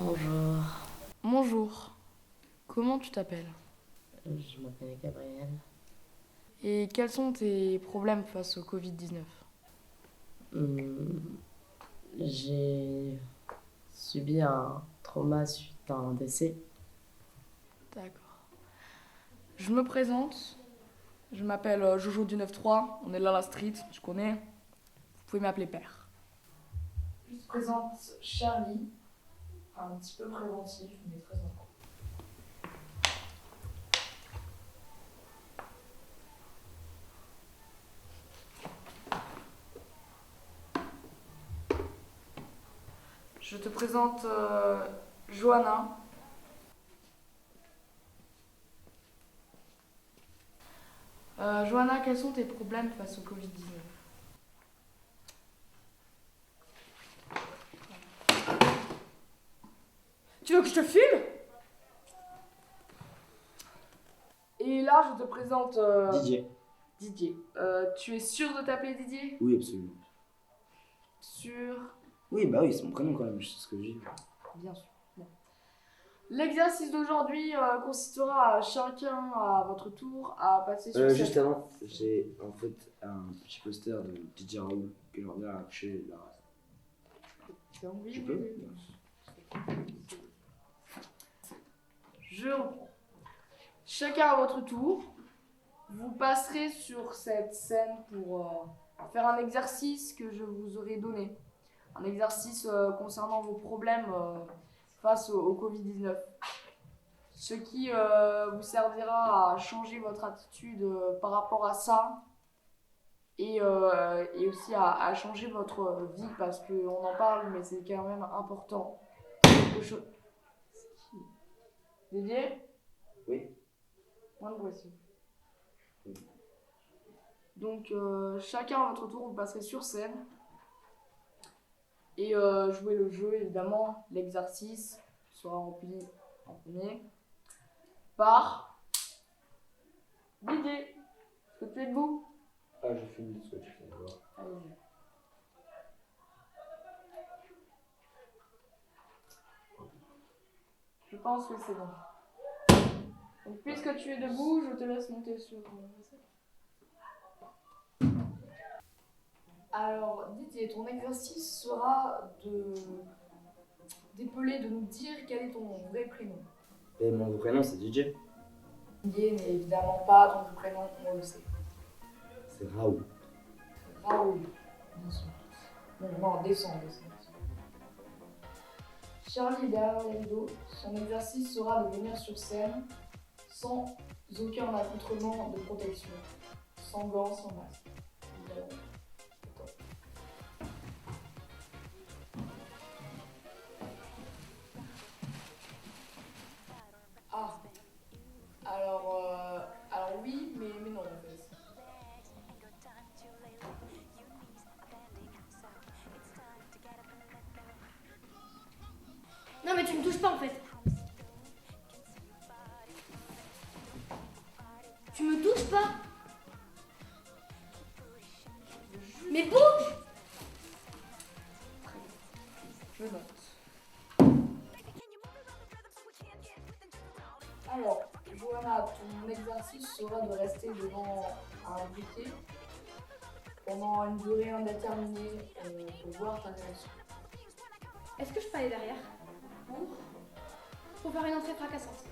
Bonjour, Bonjour, comment tu t'appelles? je m'appelle Gabriel. Et quels sont tes problèmes face au Covid-19? Hmm, J'ai subi un trauma suite à un décès. D'accord. Je me présente, je m'appelle Jojo du 9-3, on est là à la street, tu connais, vous pouvez m'appeler père. Je te présente Charlie, un petit peu préventif, mais très important. Je te présente Johanna. Johanna, quels sont tes problèmes face au Covid-19? Tu veux que je te filme? Et là, je te présente Didier. Didier. Tu es sûr de t'appeler Didier? Oui, absolument. Sûr? Oui, bah oui, c'est mon prénom quand même, je sais ce que je dis. Bien sûr. Bon. L'exercice d'aujourd'hui consistera à chacun à votre tour à passer sur Juste scène. avant, j'ai en fait un petit poster de DJ Raoul que j'aimerais bien afficher là. Oui, Tu oui, peux? oui. Je reprends. Chacun à votre tour, vous passerez sur cette scène pour faire un exercice que je vous aurai donné. Un exercice concernant vos problèmes face au Covid-19. Ce qui vous servira à changer votre attitude par rapport à ça et aussi à changer votre vie parce qu'on en parle mais c'est quand même important. Didier? Oui. Moins de bruit, s'il vous plaît. Oui. Donc chacun à votre tour vous passerez sur scène et jouer le jeu évidemment. L'exercice sera rempli en premier par Didier. Est-ce que tu es debout? Ah, je filme ce que tu fais voir. Allez-y. Je pense que c'est bon. Donc, puisque tu es debout, je te laisse monter sur la scène. Alors, Didier, ton exercice sera d'épeler, de nous dire quel est ton vrai prénom. Et mon vrai prénom c'est DJ. Didier n'est évidemment pas ton vrai prénom, on le sait. C'est Raoul. Raoul, bien sûr. Non, descends. Charlie est derrière le rideau. Son exercice sera de venir sur scène sans aucun accoutrement de protection. Sans gants, sans masque. Évidemment. Ah, alors oui, mais non en fait. Non mais tu me touches pas en fait. Tu me touches pas. Mais bouge. Je note. Alors, Johanna, ton exercice sera de rester devant un briquet pendant une durée indéterminée pour voir ta réaction. Est-ce que je peux aller derrière pour faire une entrée fracassante?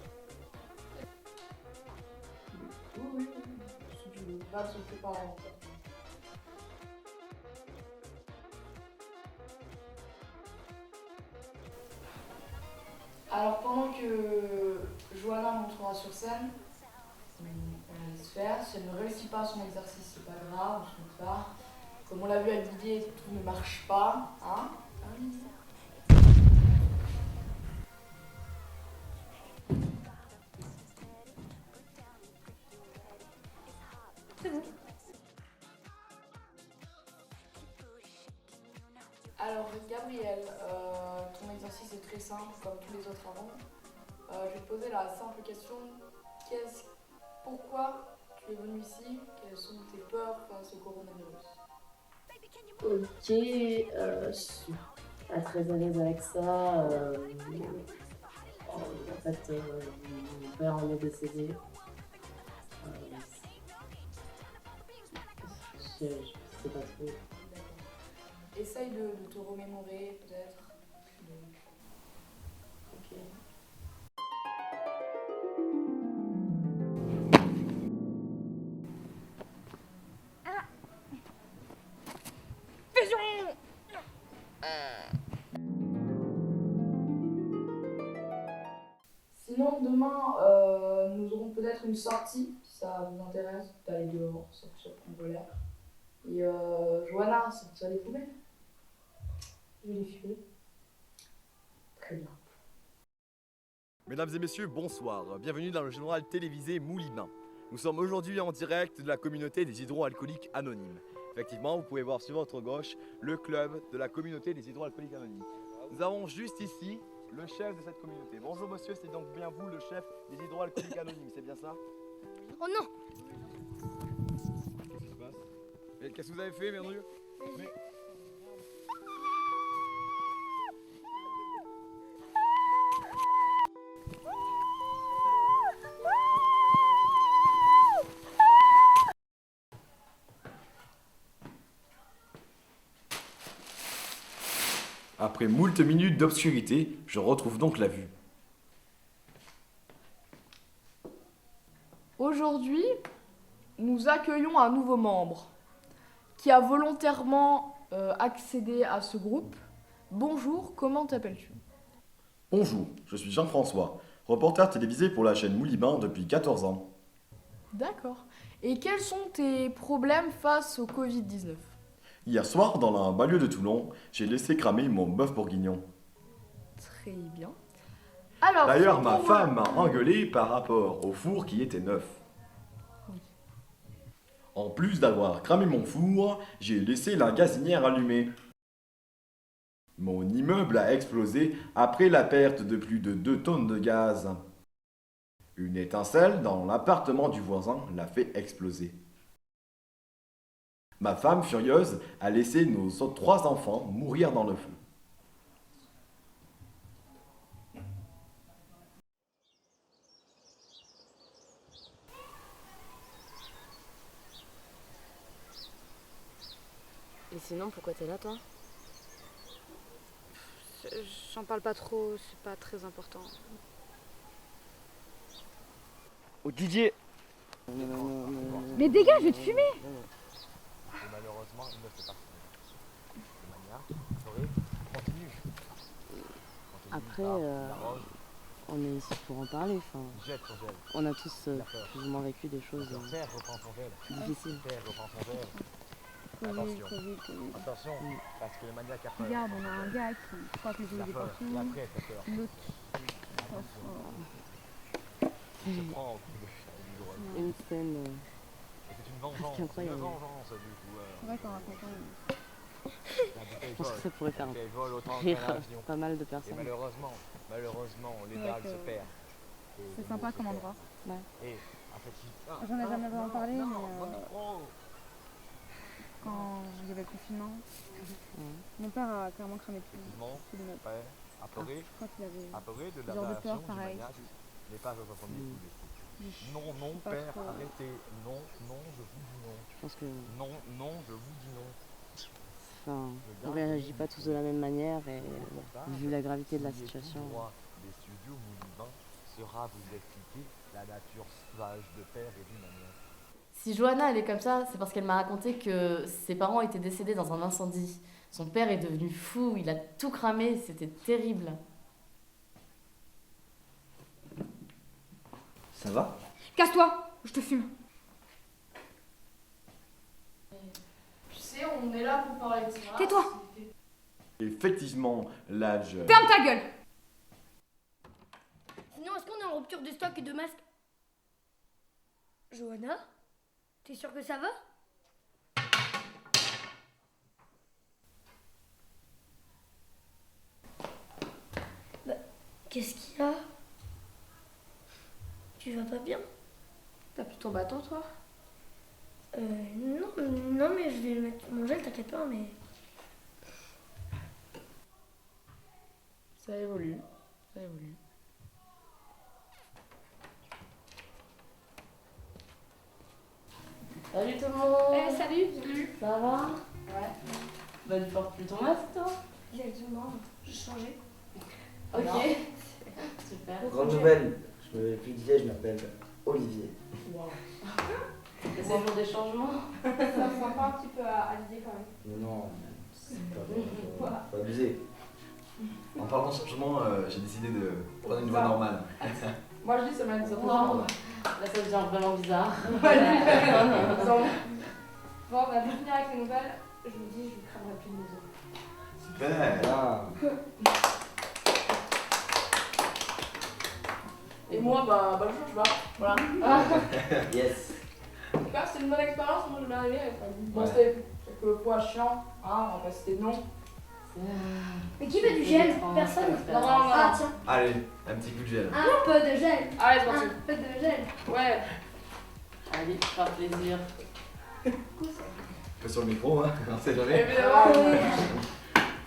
Oui. Si tu veux pas te préparer en fait. Alors pendant que Johanna montera sur scène, on laisse faire. Si elle ne réussit pas son exercice, c'est pas grave, on se moque pas. Comme on l'a vu avec Didier, tout ne marche pas, hein. C'est bon. Alors Gabriel, ton exercice est très simple comme tous les autres avant. Je vais te poser la simple question, pourquoi tu es venu ici? Quelles sont tes peurs face au coronavirus? Ok, pas très à l'aise avec ça. En fait, mon père en est décédé. Euh, je sais pas trop. Essaye de te remémorer, peut-être. Ok. Sinon, demain, nous aurons peut-être une sortie, si ça vous intéresse, d'aller dehors, sortir, prendre l'air. Et Johanna, sortir les poubelles. Je vais les fumer. Très bien. Mesdames et messieurs, bonsoir. Bienvenue dans le journal télévisé Moulimin. Nous sommes aujourd'hui en direct de la communauté des hydroalcooliques anonymes. Effectivement, vous pouvez voir sur votre gauche le club de la communauté des hydroalcooliques anonymes. Nous avons juste ici le chef de cette communauté. Bonjour monsieur, c'est donc bien vous le chef des hydroalcooliques anonymes, c'est bien ça? Oh non! Qu'est-ce qui se passe? Et qu'est-ce que vous avez fait, merdieu? Mais... Après moult minutes d'obscurité, je retrouve donc la vue. Aujourd'hui, nous accueillons un nouveau membre qui a volontairement accédé à ce groupe. Bonjour, comment t'appelles-tu? Bonjour, je suis Jean-François, reporter télévisé pour la chaîne Moulimin depuis 14 ans. D'accord. Et quels sont tes problèmes face au Covid-19? Hier soir, dans la banlieue de Toulon, j'ai laissé cramer mon bœuf bourguignon. Très bien. Alors, D'ailleurs, ma pour moi- femme m'a engueulé par rapport au four qui était neuf. Oui. En plus d'avoir cramé mon four, j'ai laissé la gazinière allumée. Mon immeuble a explosé après la perte de plus de 2 tonnes de gaz. Une étincelle dans l'appartement du voisin l'a fait exploser. Ma femme, furieuse, a laissé nos 3 enfants mourir dans le feu. Et sinon, pourquoi t'es là, toi? J'en parle pas trop, c'est pas très important. Oh Didier! Mais dégage, je vais te fumer! Et malheureusement, il ne fait pas de manière, continue. Après, on est ici pour en parler. Enfin, Jette son gel. on a tous plus ou moins vécu des choses Père reprend son gel. difficiles. Père reprend son gel. Attention. Attention, parce que le maniaque a peur. Regarde, on a un gars qui croit que les La autres peur, partout, et après elle fait peur. l'autre Il se prend au coup de chien, douloureusement. Une scène. Et c'est une vengeance, incroyable. une vengeance du coup. c'est vrai qu'en racontant. La bouteille Je pense vole. que ça pourrait faire La bouteille vole autant rire qu'un avion. pas mal de Et personnes. malheureusement, les Ouais, balles que se perdent. Et C'est le sympa mot se comme perd. endroit. Et en fait, J'en ai jamais vraiment parlé, non, mais mon micro. quand il y avait le confinement, Ouais. mon père a carrément cramé Effectivement, tout le meuble. ouais, apeuré, Je crois qu'il avait. apeuré de Genre de l'aberration peur, du pareil. maniaque, n'est pas votre premier coup d'essai. Non, non, sais pas père, trop. arrêtez. Non, non, je vous dis non. Je pense que. Non, non, je vous dis non. Enfin, on réagit pas tous de la même manière et vu la gravité de la situation. Le droit des studios Moulimin sera vous expliquer la nature sauvage de père et du maniaque. Si Johanna elle est comme ça, c'est parce qu'elle m'a raconté que ses parents étaient décédés dans un incendie. Son père est devenu fou, il a tout cramé, c'était terrible. Ça va? Casse-toi! Je te fume! Tu sais, on est là pour parler de ça. Tais-toi. Effectivement, l'âge. Ferme ta gueule! Sinon, est-ce qu'on est en rupture de stock et de masques? Johanna? T'es sûre que ça va? Bah, qu'est-ce qu'il y a? Tu vas pas bien? T'as plus ton bâton, toi? Non, mais je vais mettre mon gel, t'inquiète pas, mais... Ça évolue. Ça évolue. Salut tout le monde. Salut. Ça va? Ouais. Bah tu portes plus ton masque toi? Exactement, j'ai changé. Ok. Non. Super. Grande nouvelle, je me plus Didier, je m'appelle Olivier. C'est le jour des changements. Ça ressemble pas un petit peu à l'idée quand même. Mais non, c'est pas faut abuser. En parlant de changement, j'ai décidé de prendre une voix normale. Moi je dis ça m'a dit ça. Wow. Là ça devient vraiment bizarre. Bon, on va bien finir avec les nouvelles. Je vous dis, je vous cramerai plus de maison. Super. Ah, Et moi, bah je change pas. Voilà. yes. En tout cas, c'était une bonne expérience, moi j'ai bien aimé. Bon, Ouais. c'était quelques fois chiant, hein, on va pas citer de nom. Mais qui veut du gel? Personne? Non, non, non. Ah tiens, Allez, un petit coup de gel. un peu de gel. Allez, c'est parti. Un peu de gel. Ouais. Allez, faire plaisir. Pas sur le micro, hein, on sait jamais. Évidemment.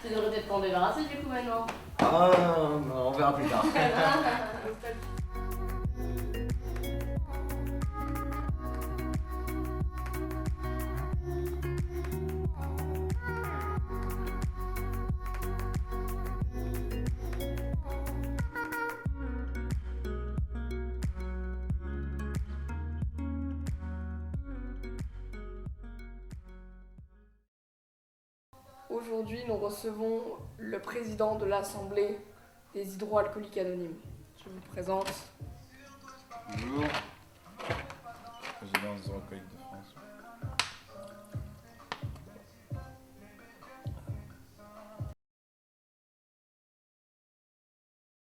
Tu devrais peut-être t'en débarrasser du coup maintenant. Ah, on verra plus tard. Aujourd'hui, nous recevons le président de l'Assemblée des hydroalcooliques anonymes. Je vous présente Bonjour.